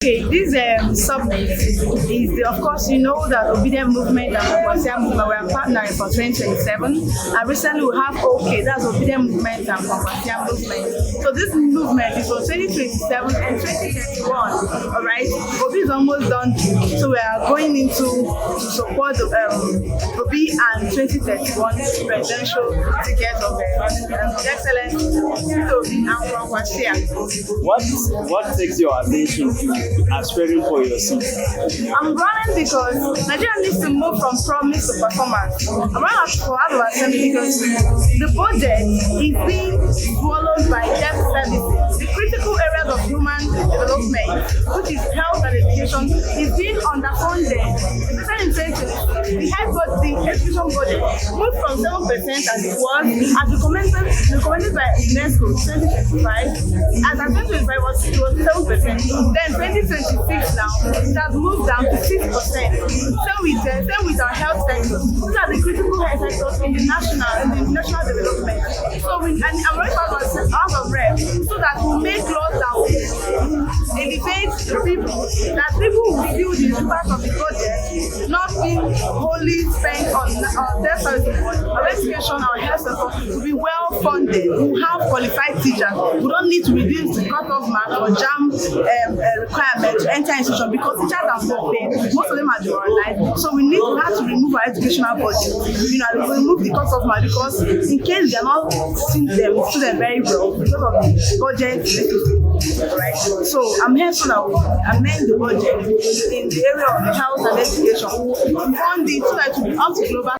Okay, this summit is, of course, you know that Obedient Movement and Compulsory Movement were partnering for 2027, and recently we have OK, that's Obedient Movement and Compulsory Movement. So this movement is for 2027 and 2031. All right, Obi is almost done, so we are going into to support the Obi and 2031 presidential ticket of excellence Obi and Compulsory. What takes your attention to aspiring for your seat? I'm running because Nigeria needs to move from promise to performance. I'm running for out of assembly because the budget is being swallowed by debt services. The critical areas of human development, which is health and education, is being underfunded. The education budget moved from 7% as it was, as recommended by UNESCO 2025. As at 2025 it was 7%. Then 2026 now, it has moved down to 6%. Same with our health sector. These are the critical health sectors in the national development. So I'm very proud of House of Rep so that we make laws that will elevate the people, that people will feel the impact of the budget, not being wholly spent on their services, but our education, our health sector to be well funded. We have qualified teachers. We don't need to reduce the cutoff mark or jam requirement to enter institution because teachers are well paid. Most of them are demoralized. So we have to remove our educational budget. Remove the cutoff mark because in case they are not students very well because of the budget. Right? So I'm here so that we amend the budget in the area of health and education, fund it so that it will be up to global